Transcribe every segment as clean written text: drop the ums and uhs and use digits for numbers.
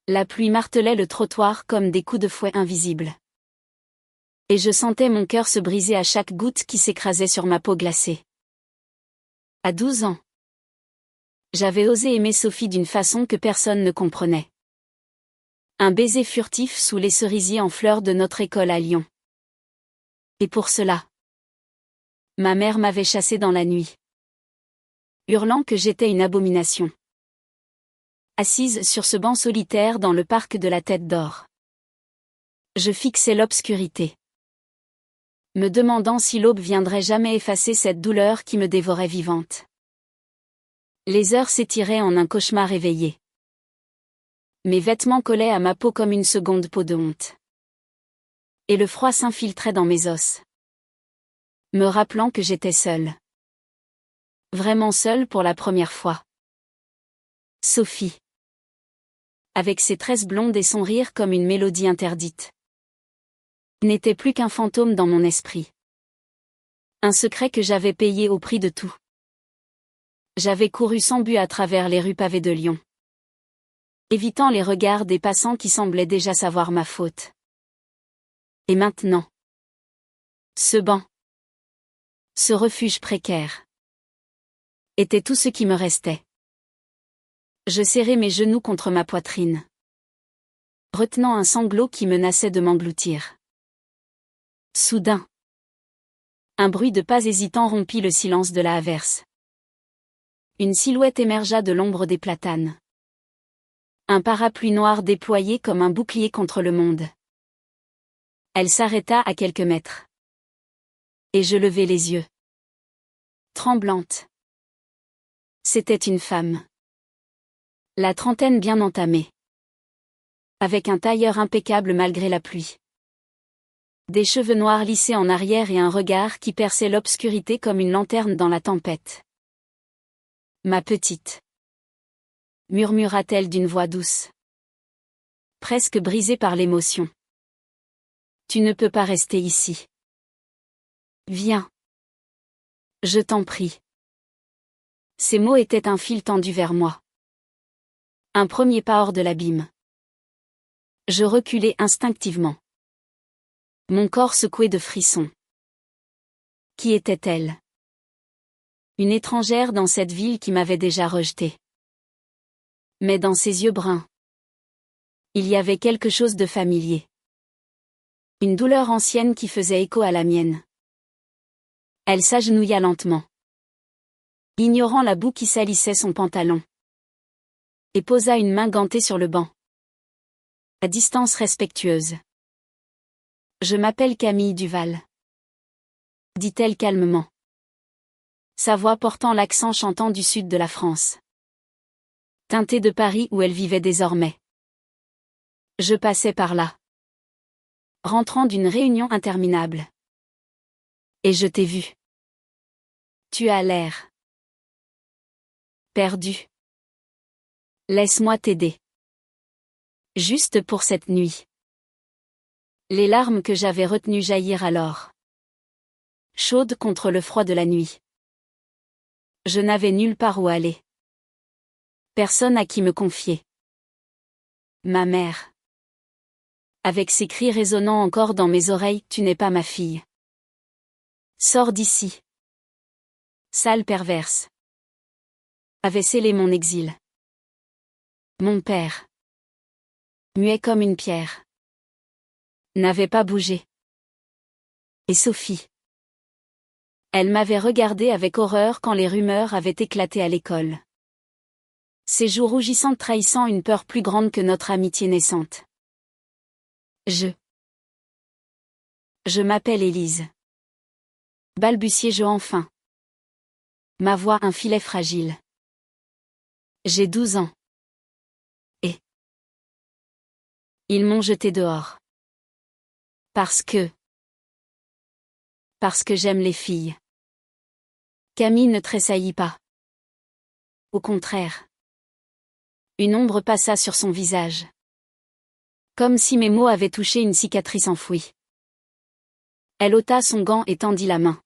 La pluie martelait le trottoir comme des coups de fouet invisibles. Et je sentais mon cœur se briser à chaque goutte qui s'écrasait sur ma peau glacée. À 12 ans, j'avais osé aimer Sophie d'une façon que personne ne comprenait. Un baiser furtif sous les cerisiers en fleurs de notre école à Lyon. Et pour cela, ma mère m'avait chassée dans la nuit, hurlant que j'étais une abomination. Assise sur ce banc solitaire dans le parc de la Tête d'Or, je fixais l'obscurité, me demandant si l'aube viendrait jamais effacer cette douleur qui me dévorait vivante. Les heures s'étiraient en un cauchemar éveillé. Mes vêtements collaient à ma peau comme une seconde peau de honte. Et le froid s'infiltrait dans mes os, me rappelant que j'étais seule. Vraiment seule pour la première fois. Sophie, avec ses tresses blondes et son rire comme une mélodie interdite, n'était plus qu'un fantôme dans mon esprit. Un secret que j'avais payé au prix de tout. J'avais couru sans but à travers les rues pavées de Lyon, évitant les regards des passants qui semblaient déjà savoir ma faute. Et maintenant, ce banc, ce refuge précaire, était tout ce qui me restait. Je serrais mes genoux contre ma poitrine, retenant un sanglot qui menaçait de m'engloutir. Soudain, un bruit de pas hésitants rompit le silence de la averse. Une silhouette émergea de l'ombre des platanes. Un parapluie noir déployé comme un bouclier contre le monde. Elle s'arrêta à quelques mètres. Et je levai les yeux, tremblante. C'était une femme. La trentaine bien entamée. Avec un tailleur impeccable malgré la pluie. Des cheveux noirs lissés en arrière et un regard qui perçait l'obscurité comme une lanterne dans la tempête. Ma petite, murmura-t-elle d'une voix douce, presque brisée par l'émotion. Tu ne peux pas rester ici. Viens. Je t'en prie. Ces mots étaient un fil tendu vers moi. Un premier pas hors de l'abîme. Je reculai instinctivement. Mon corps secoué de frissons. Qui était-elle? Une étrangère dans cette ville qui m'avait déjà rejetée. Mais dans ses yeux bruns, il y avait quelque chose de familier. Une douleur ancienne qui faisait écho à la mienne. Elle s'agenouilla lentement, ignorant la boue qui salissait son pantalon, et posa une main gantée sur le banc. À distance respectueuse. Je m'appelle Camille Duval, dit-elle calmement. Sa voix portant l'accent chantant du sud de la France. Teintée de Paris où elle vivait désormais. Je passais par là, rentrant d'une réunion interminable. Et je t'ai vu. Tu as l'air perdu. Laisse-moi t'aider. Juste pour cette nuit. Les larmes que j'avais retenues jaillirent alors, chaudes contre le froid de la nuit. Je n'avais nulle part où aller. Personne à qui me confier. Ma mère. Avec ses cris résonnant encore dans mes oreilles, tu n'es pas ma fille. Sors d'ici. Sale perverse. Avait scellé mon exil. Mon père, muet comme une pierre, n'avait pas bougé. Et Sophie. Elle m'avait regardé avec horreur quand les rumeurs avaient éclaté à l'école. Ses joues rougissantes trahissant une peur plus grande que notre amitié naissante. Je m'appelle Élise. Balbutiai-je enfin. Ma voix un filet fragile. J'ai 12 ans. Et ils m'ont jeté dehors. Parce que j'aime les filles. Camille ne tressaillit pas. Au contraire. Une ombre passa sur son visage. Comme si mes mots avaient touché une cicatrice enfouie. Elle ôta son gant et tendit la main.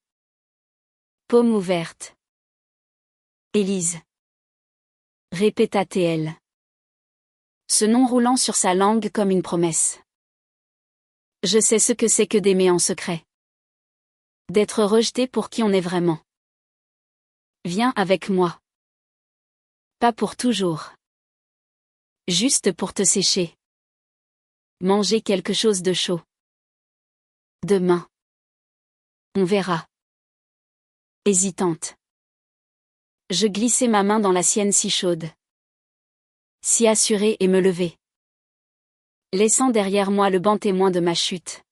Paume ouverte. Élise. Répéta-t-elle. Ce nom roulant sur sa langue comme une promesse. Je sais ce que c'est que d'aimer en secret. D'être rejeté pour qui on est vraiment. Viens avec moi. Pas pour toujours. Juste pour te sécher. Manger quelque chose de chaud. Demain. On verra. Hésitante. Je glissai ma main dans la sienne si chaude. Si assurée et me levai. Laissant derrière moi le banc témoin de ma chute.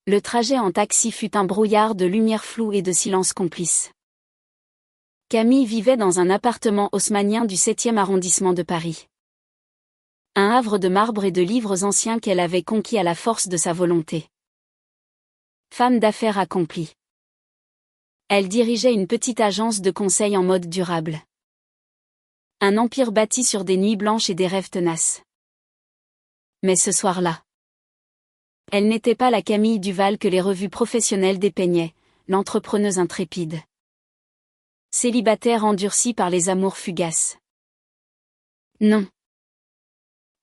Le trajet en taxi fut un brouillard de lumière floue et de silence complice. Camille vivait dans un appartement haussmannien du 7e arrondissement de Paris. Un havre de marbre et de livres anciens qu'elle avait conquis à la force de sa volonté. Femme d'affaires accomplie. Elle dirigeait une petite agence de conseil en mode durable. Un empire bâti sur des nuits blanches et des rêves tenaces. Mais ce soir-là, elle n'était pas la Camille Duval que les revues professionnelles dépeignaient, l'entrepreneuse intrépide. Célibataire endurcie par les amours fugaces. Non.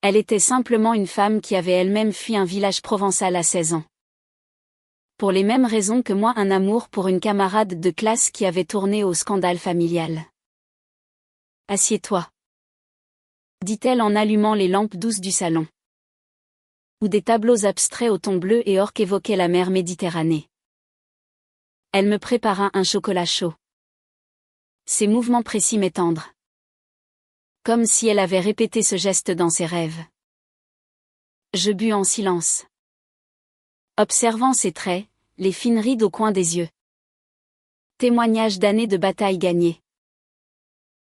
Elle était simplement une femme qui avait elle-même fui un village provençal à 16 ans. Pour les mêmes raisons que moi, un amour pour une camarade de classe qui avait tourné au scandale familial. Assieds-toi, dit-elle en allumant les lampes douces du salon. Où des tableaux abstraits au ton bleu et or évoquaient la mer Méditerranée. Elle me prépara un chocolat chaud. Ses mouvements précis mais tendres. Comme si elle avait répété ce geste dans ses rêves. Je bus en silence. Observant ses traits, les fines rides au coin des yeux. Témoignage d'années de batailles gagnées.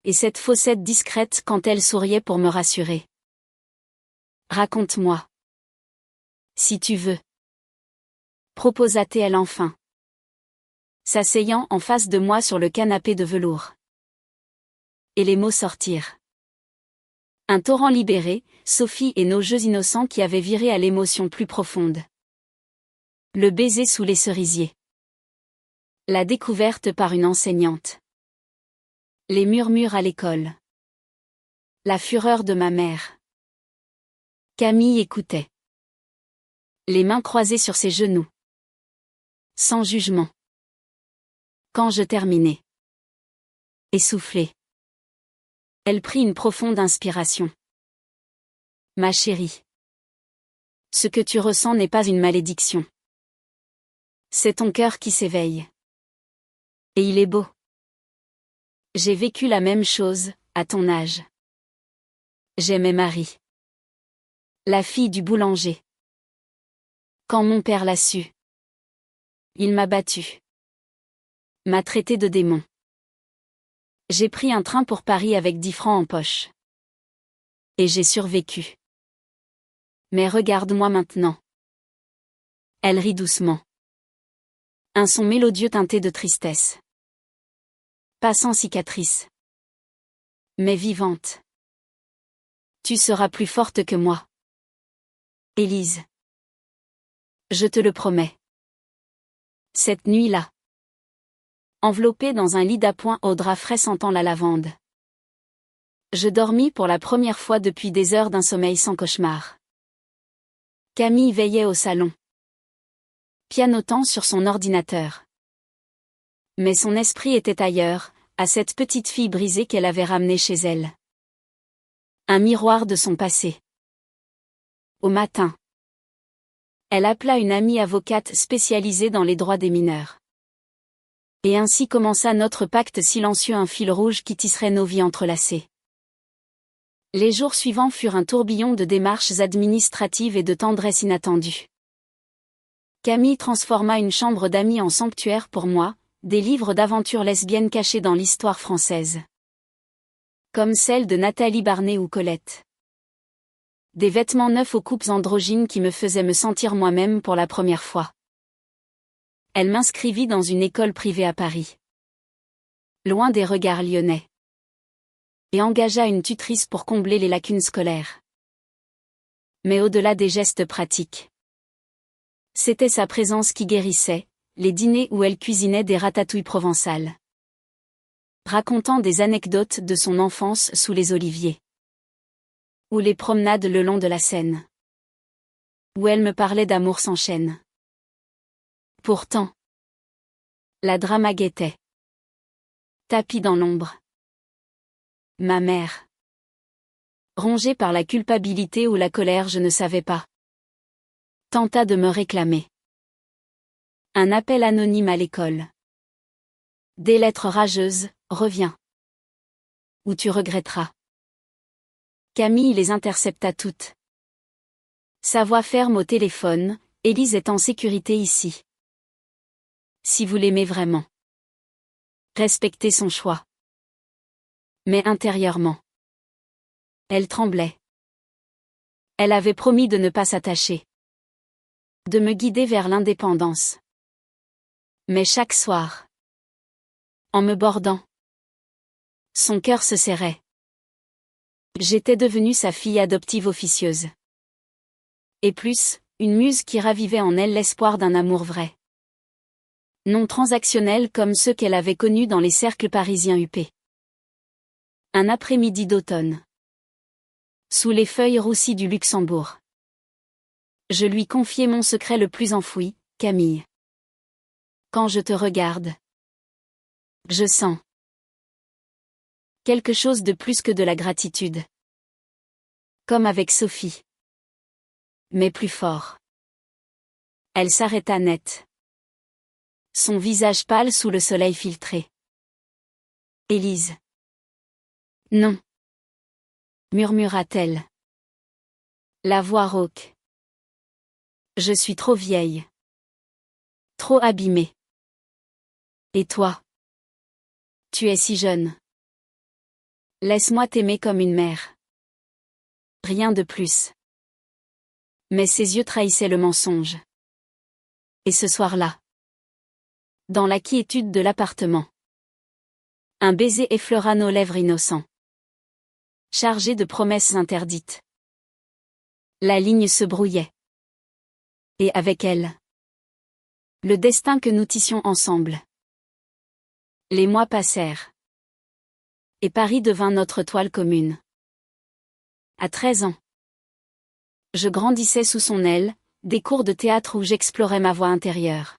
Et cette faussette discrète quand elle souriait pour me rassurer. Raconte-moi. Si tu veux. Proposa-t-elle enfin. S'asseyant en face de moi sur le canapé de velours. Et les mots sortirent. Un torrent libéré, Sophie et nos jeux innocents qui avaient viré à l'émotion plus profonde. Le baiser sous les cerisiers. La découverte par une enseignante. Les murmures à l'école. La fureur de ma mère. Camille écoutait. Les mains croisées sur ses genoux. Sans jugement. Quand je terminai. Essoufflée. Elle prit une profonde inspiration. Ma chérie. Ce que tu ressens n'est pas une malédiction. C'est ton cœur qui s'éveille. Et il est beau. J'ai vécu la même chose, à ton âge. J'aimais Marie. La fille du boulanger. Quand mon père l'a su. Il m'a battue. M'a traité de démon. J'ai pris un train pour Paris avec 10 francs en poche. Et j'ai survécu. Mais regarde-moi maintenant. Elle rit doucement. Un son mélodieux teinté de tristesse. Pas sans cicatrice. Mais vivante. Tu seras plus forte que moi. Élise. Je te le promets. Cette nuit-là. Enveloppée dans un lit d'appoint au drap frais sentant la lavande. Je dormis pour la première fois depuis des heures d'un sommeil sans cauchemar. Camille veillait au salon. Pianotant sur son ordinateur. Mais son esprit était ailleurs, à cette petite fille brisée qu'elle avait ramenée chez elle. Un miroir de son passé. Au matin. Elle appela une amie avocate spécialisée dans les droits des mineurs. Et ainsi commença notre pacte silencieux, un fil rouge qui tisserait nos vies entrelacées. Les jours suivants furent un tourbillon de démarches administratives et de tendresse inattendue. Camille transforma une chambre d'amis en sanctuaire pour moi, des livres d'aventures lesbiennes cachés dans l'histoire française. Comme celle de Nathalie Barney ou Colette. Des vêtements neufs aux coupes androgynes qui me faisaient me sentir moi-même pour la première fois. Elle m'inscrivit dans une école privée à Paris. Loin des regards lyonnais. Et engagea une tutrice pour combler les lacunes scolaires. Mais au-delà des gestes pratiques. C'était sa présence qui guérissait, les dîners où elle cuisinait des ratatouilles provençales. Racontant des anecdotes de son enfance sous les oliviers. Ou les promenades le long de la Seine. Où elle me parlait d'amour sans chaîne. Pourtant, la drama guettait. Tapis dans l'ombre. Ma mère. Rongée par la culpabilité ou la colère, je ne savais pas. Tenta de me réclamer. Un appel anonyme à l'école. Des lettres rageuses, reviens. Ou tu regretteras. Camille les intercepta toutes. Sa voix ferme au téléphone, Élise est en sécurité ici. Si vous l'aimez vraiment. Respectez son choix. Mais intérieurement. Elle tremblait. Elle avait promis de ne pas s'attacher. De me guider vers l'indépendance. Mais chaque soir. En me bordant. Son cœur se serrait. J'étais devenue sa fille adoptive officieuse. Et plus, une muse qui ravivait en elle l'espoir d'un amour vrai. Non transactionnel comme ceux qu'elle avait connus dans les cercles parisiens huppés. Un après-midi d'automne. Sous les feuilles roussies du Luxembourg. Je lui confiai mon secret le plus enfoui, Camille. Quand je te regarde. Je sens. Quelque chose de plus que de la gratitude. Comme avec Sophie. Mais plus fort. Elle s'arrêta net. Son visage pâle sous le soleil filtré. Élise. Non. Murmura-t-elle. La voix rauque. Je suis trop vieille. Trop abîmée. Et toi? Tu es si jeune. Laisse-moi t'aimer comme une mère. Rien de plus. Mais ses yeux trahissaient le mensonge. Et ce soir-là. Dans la quiétude de l'appartement. Un baiser effleura nos lèvres innocents. Chargé de promesses interdites. La ligne se brouillait. Et avec elle. Le destin que nous tissions ensemble. Les mois passèrent. Et Paris devint notre toile commune. À 13 ans. Je grandissais sous son aile, des cours de théâtre où j'explorais ma voix intérieure.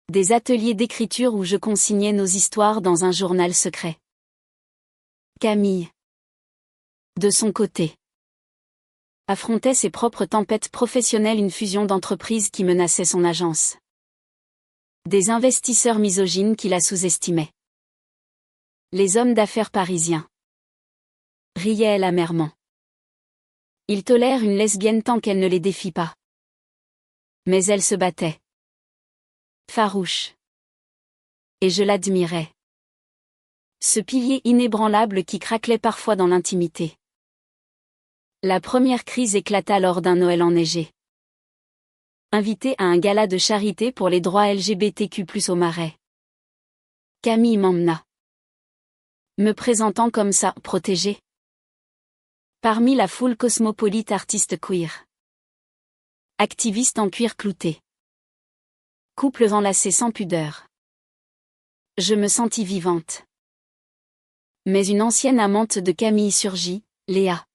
Des ateliers d'écriture où je consignais nos histoires dans un journal secret. Camille. De son côté. Affrontait ses propres tempêtes professionnelles, une fusion d'entreprises qui menaçait son agence. Des investisseurs misogynes qui la sous-estimaient. Les hommes d'affaires parisiens. Riaient amèrement. Ils tolèrent une lesbienne tant qu'elle ne les défie pas. Mais elle se battait. Farouche. Et je l'admirais. Ce pilier inébranlable qui craquelait parfois dans l'intimité. La première crise éclata lors d'un Noël enneigé. Invité à un gala de charité pour les droits LGBTQ+ au Marais. Camille m'emmena. Me présentant comme sa protégée. Parmi la foule cosmopolite, artiste queer. Activiste en cuir clouté. Couple enlacé sans pudeur. Je me sentis vivante. Mais une ancienne amante de Camille surgit, Léa.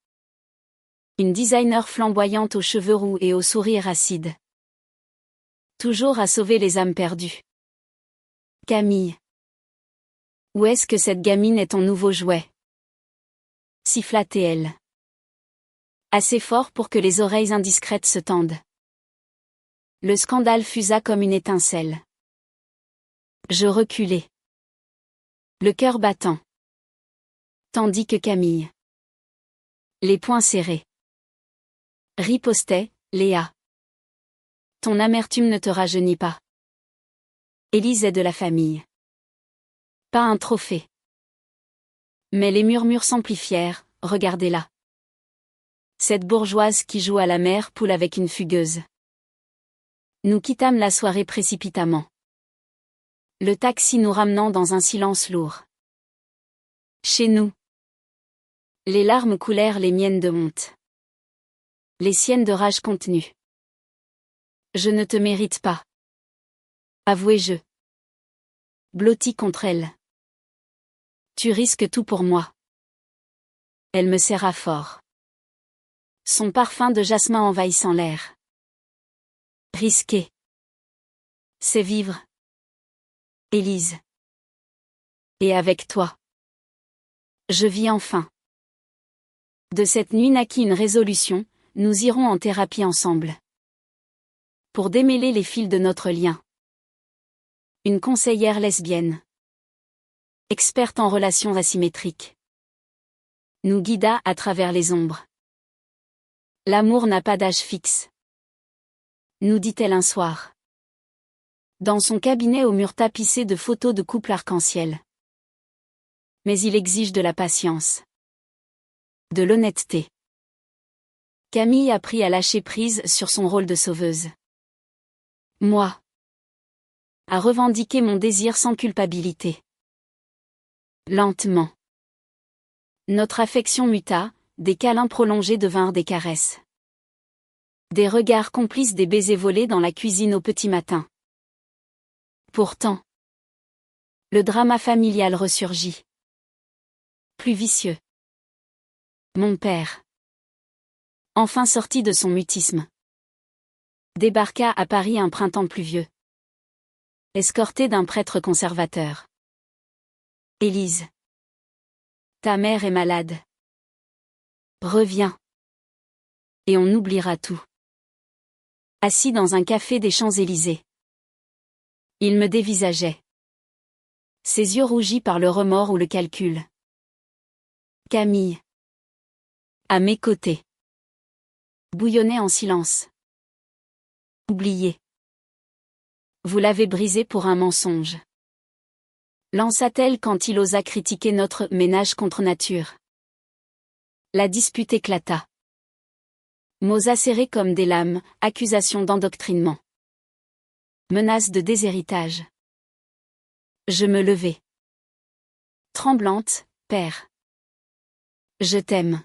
Une designer flamboyante aux cheveux roux et au sourire acide. Toujours à sauver les âmes perdues. Camille. Où est-ce que cette gamine est ton nouveau jouet? Siffla-t-elle. Assez fort pour que les oreilles indiscrètes se tendent. Le scandale fusa comme une étincelle. Je reculai. Le cœur battant. Tandis que Camille. Les poings serrés. Ripostait, Léa. Ton amertume ne te rajeunit pas. Élise est de la famille. Pas un trophée. Mais les murmures s'amplifièrent, regardez-la. Cette bourgeoise qui joue à la mère poule avec une fugueuse. Nous quittâmes la soirée précipitamment. Le taxi nous ramenant dans un silence lourd. Chez nous. Les larmes coulèrent, les miennes de honte. Les siennes de rage contenue. Je ne te mérite pas. Avouai-je. Blotti contre elle. Tu risques tout pour moi. Elle me serra fort. Son parfum de jasmin envahissant l'air. Risqué. C'est vivre. Élise. Et avec toi. Je vis enfin. De cette nuit naquit une résolution, nous irons en thérapie ensemble. Pour démêler les fils de notre lien. Une conseillère lesbienne. Experte en relations asymétriques. Nous guida à travers les ombres. L'amour n'a pas d'âge fixe. Nous dit-elle un soir. Dans son cabinet au mur tapissé de photos de couples arc-en-ciel. Mais il exige de la patience. De l'honnêteté. Camille a appris à lâcher prise sur son rôle de sauveuse. Moi. À revendiquer mon désir sans culpabilité. Lentement. Notre affection muta, des câlins prolongés devinrent des caresses. Des regards complices, des baisers volés dans la cuisine au petit matin. Pourtant, le drama familial ressurgit. Plus vicieux. Mon père, enfin sorti de son mutisme, débarqua à Paris un printemps pluvieux. Escorté d'un prêtre conservateur. Élise. Ta mère est malade. Reviens. Et on oubliera tout. Assis dans un café des Champs-Élysées. Il me dévisageait. Ses yeux rougis par le remords ou le calcul. Camille. À mes côtés. Bouillonnait en silence. Oublié. Vous l'avez brisé pour un mensonge. Lança-t-elle quand il osa critiquer notre ménage contre nature. La dispute éclata. Mots acérés comme des lames, accusations d'endoctrinement. Menaces de déshéritage. Je me levai. Tremblante, père. Je t'aime.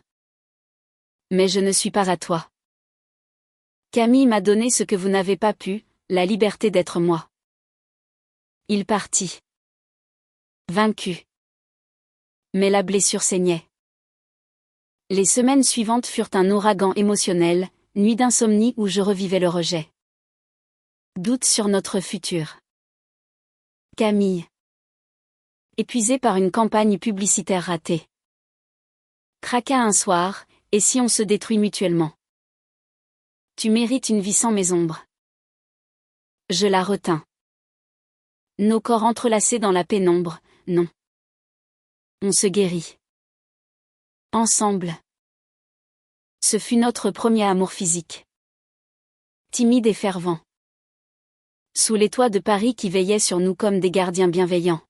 Mais je ne suis pas à toi. Camille m'a donné ce que vous n'avez pas pu, la liberté d'être moi. Il partit. Vaincu. Mais la blessure saignait. Les semaines suivantes furent un ouragan émotionnel, nuit d'insomnie où je revivais le rejet. Doute sur notre futur. Camille. Épuisée par une campagne publicitaire ratée. Craqua un soir, et si on se détruit mutuellement? Tu mérites une vie sans mes ombres. Je la retins. Nos corps entrelacés dans la pénombre, non. On se guérit. Ensemble. Ce fut notre premier amour physique. Timide et fervent. Sous les toits de Paris qui veillaient sur nous comme des gardiens bienveillants.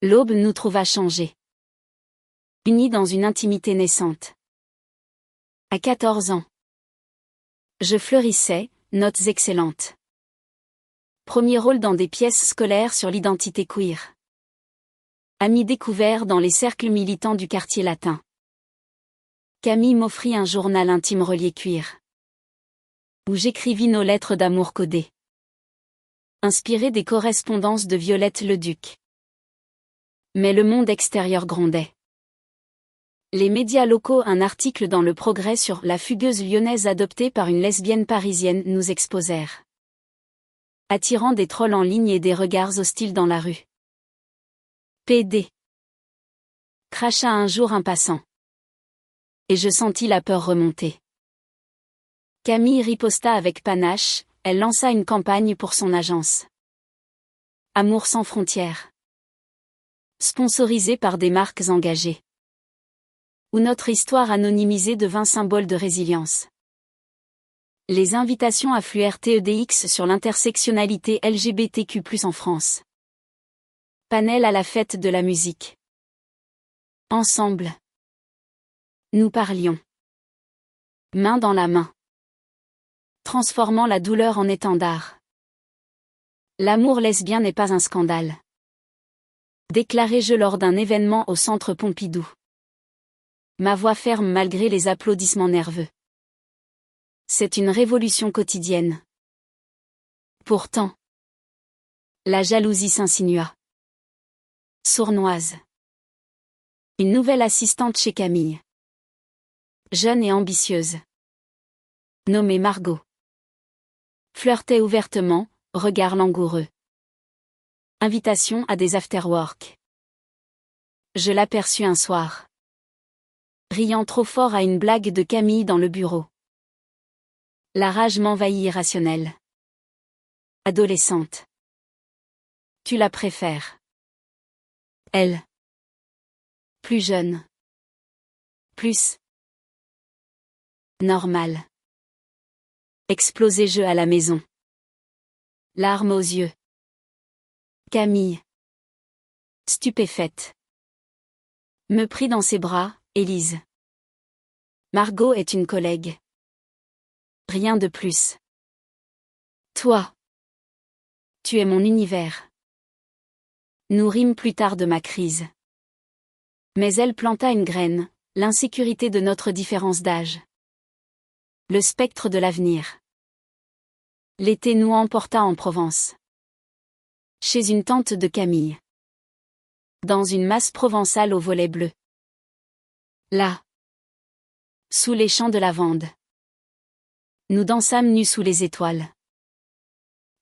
L'aube nous trouva changés. Unis dans une intimité naissante. À 14 ans. Je fleurissais, notes excellentes. Premier rôle dans des pièces scolaires sur l'identité queer. Amis découverts dans les cercles militants du quartier latin. Camille m'offrit un journal intime relié cuir. Où j'écrivis nos lettres d'amour codées. Inspirées des correspondances de Violette Leduc. Mais le monde extérieur grondait. Les médias locaux, un article dans Le Progrès sur la fugueuse lyonnaise adoptée par une lesbienne parisienne nous exposèrent. Attirant des trolls en ligne et des regards hostiles dans la rue. PD. Cracha un jour un passant. Et je sentis la peur remonter. Camille riposta avec panache, elle lança une campagne pour son agence. Amour sans frontières. Sponsorisée par des marques engagées. Où notre histoire anonymisée devint symbole de résilience. Les invitations affluèrent TEDx sur l'intersectionnalité LGBTQ+ en France. Panel à la fête de la musique. Ensemble. Nous parlions. Main dans la main. Transformant la douleur en étendard. L'amour lesbien n'est pas un scandale. Déclarai-je lors d'un événement au centre Pompidou. Ma voix ferme malgré les applaudissements nerveux. C'est une révolution quotidienne. Pourtant, la jalousie s'insinua. Sournoise. Une nouvelle assistante chez Camille. Jeune et ambitieuse. Nommée Margot. Flirtait ouvertement, regard langoureux. Invitation à des afterwork. Je l'aperçus un soir. Riant trop fort à une blague de Camille dans le bureau. La rage m'envahit irrationnelle. Adolescente. Tu la préfères. Elle. Plus jeune. Plus. Normal. Exploser jeu à la maison. Larmes aux yeux. Camille. Stupéfaite. Me prit dans ses bras, Élise. Margot est une collègue. Rien de plus. Toi. Tu es mon univers. Nous rîmes plus tard de ma crise. Mais elle planta une graine, l'insécurité de notre différence d'âge. Le spectre de l'avenir. L'été nous emporta en Provence. Chez une tante de Camille. Dans une masse provençale au volet bleu. Là. Sous les champs de lavande. Nous dansâmes nus sous les étoiles.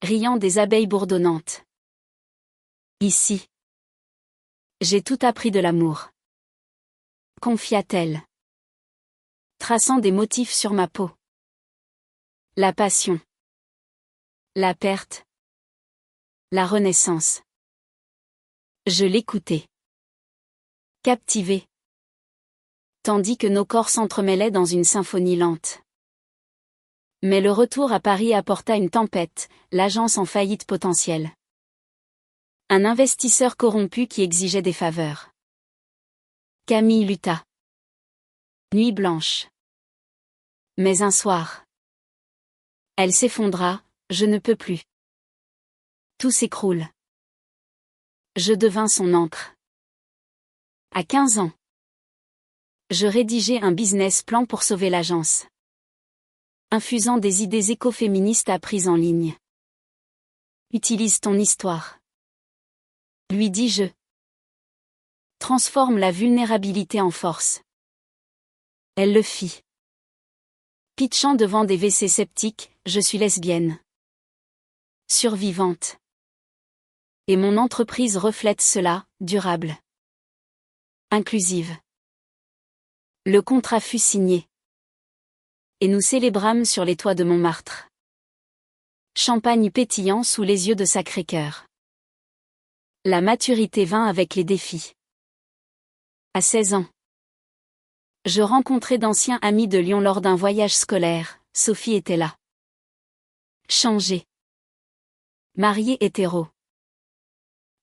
Riant des abeilles bourdonnantes. Ici. J'ai tout appris de l'amour. Confia-t-elle. Traçant des motifs sur ma peau. La passion. La perte. La renaissance. Je l'écoutais. Captivé. Tandis que nos corps s'entremêlaient dans une symphonie lente. Mais le retour à Paris apporta une tempête, l'agence en faillite potentielle. Un investisseur corrompu qui exigeait des faveurs. Camille lutta. Nuit blanche. Mais un soir. Elle s'effondra, je ne peux plus. Tout s'écroule. Je devins son encre. À 15 ans. Je rédigeai un business plan pour sauver l'agence. Infusant des idées écoféministes apprises en ligne. Utilise ton histoire. Lui dis-je. Transforme la vulnérabilité en force. Elle le fit. Pitchant devant des WC sceptiques, je suis lesbienne. Survivante. Et mon entreprise reflète cela, durable. Inclusive. Le contrat fut signé. Et nous célébrâmes sur les toits de Montmartre. Champagne pétillant sous les yeux de Sacré-Cœur. La maturité vint avec les défis. À 16 ans. Je rencontrai d'anciens amis de Lyon lors d'un voyage scolaire, Sophie était là. Changée. Mariée hétéro.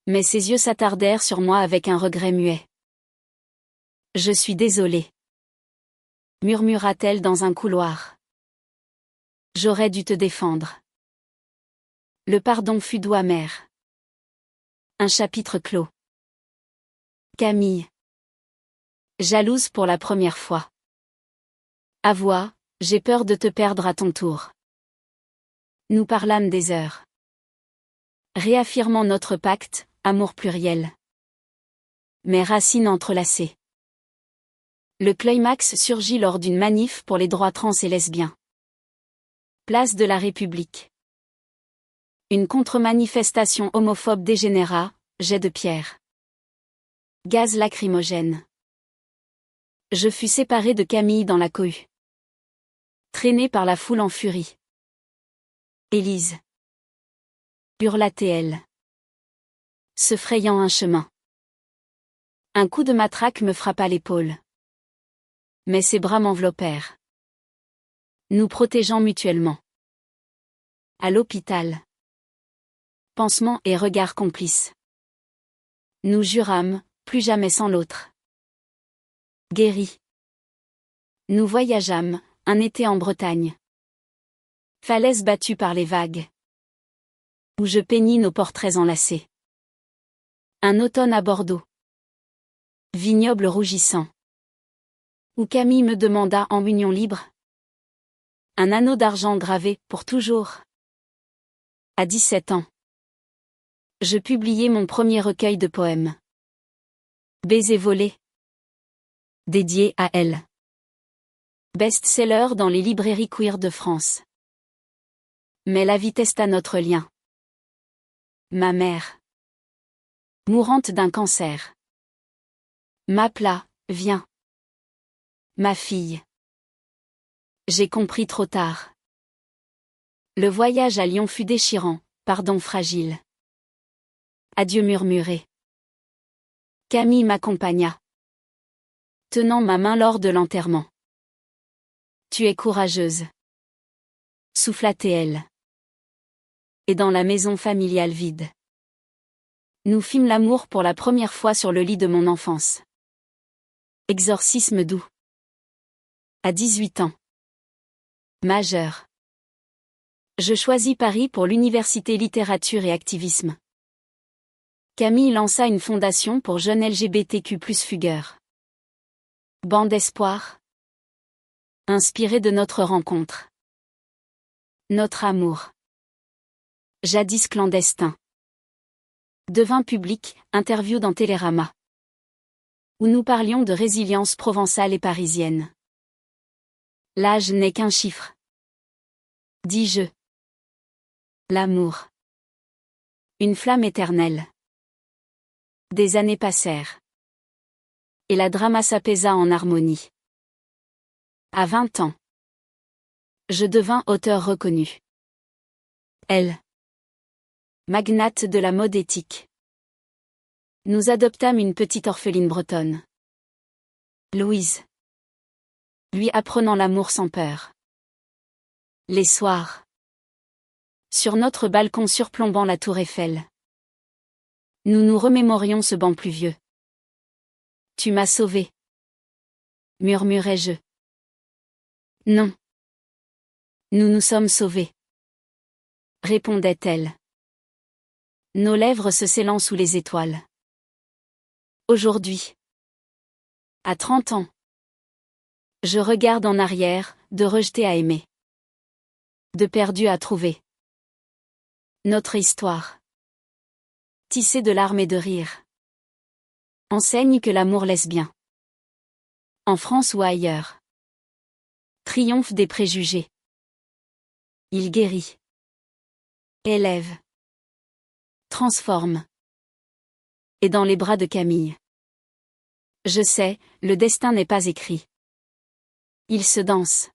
Mais ses yeux s'attardèrent sur moi avec un regret muet. Je suis désolée. Murmura-t-elle dans un couloir. J'aurais dû te défendre. Le pardon fut doux amer. Un chapitre clos. Camille. Jalouse pour la première fois. Avoua, j'ai peur de te perdre à ton tour. Nous parlâmes des heures. Réaffirmant notre pacte, amour pluriel. Mes racines entrelacées. Le climax surgit lors d'une manif pour les droits trans et lesbiens. Place de la République. Une contre-manifestation homophobe dégénéra, jet de pierre. Gaz lacrymogène. Je fus séparé de Camille dans la cohue. Traîné par la foule en furie. Élise. Hurla-t-elle. Se frayant un chemin. Un coup de matraque me frappa l'épaule. Mais ses bras m'enveloppèrent. Nous protégeant mutuellement. À l'hôpital. Pansement et regard complices. Nous jurâmes, plus jamais sans l'autre. Guéri. Nous voyageâmes, un été en Bretagne. Falaise battue par les vagues. Où je peignis nos portraits enlacés. Un automne à Bordeaux. Vignoble rougissant. Où Camille me demanda en union libre. Un anneau d'argent gravé, pour toujours. À 17 ans. Je publiai mon premier recueil de poèmes. Baiser volé. Dédié à elle. Best-seller dans les librairies queer de France. Mais la vie testa notre lien. Ma mère. Mourante d'un cancer. M'appela, viens. Ma fille. J'ai compris trop tard. Le voyage à Lyon fut déchirant, pardon fragile. Adieu murmuré. Camille m'accompagna, tenant ma main lors de l'enterrement. Tu es courageuse. Souffla-t-elle. Et dans la maison familiale vide. Nous fîmes l'amour pour la première fois sur le lit de mon enfance. Exorcisme doux. À 18 ans. Majeur. Je choisis Paris pour l'université littérature et activisme. Camille lança une fondation pour jeunes LGBTQ+ fugueurs. Banc d'espoir. Inspiré de notre rencontre. Notre amour. Jadis clandestin. Devint public, interview dans Télérama. Où nous parlions de résilience provençale et parisienne. L'âge n'est qu'un chiffre. Dis-je. L'amour. Une flamme éternelle. Des années passèrent. Et la drama s'apaisa en harmonie. À 20 ans. Je devins auteur reconnu. Elle. Magnate de la mode éthique. Nous adoptâmes une petite orpheline bretonne. Louise. Lui apprenant l'amour sans peur. Les soirs. Sur notre balcon surplombant la tour Eiffel. Nous nous remémorions ce banc pluvieux. Tu m'as sauvé. Murmurai-je. Non. Nous nous sommes sauvés. Répondait-elle. Nos lèvres se scellant sous les étoiles. Aujourd'hui. À 30 ans. Je regarde en arrière, de rejeté à aimer. De perdu à trouver. Notre histoire. Tissée de larmes et de rires. Enseigne que l'amour laisse bien. En France ou ailleurs. Triomphe des préjugés. Il guérit. Élève. Transforme. Et dans les bras de Camille. Je sais, le destin n'est pas écrit. Il se danse.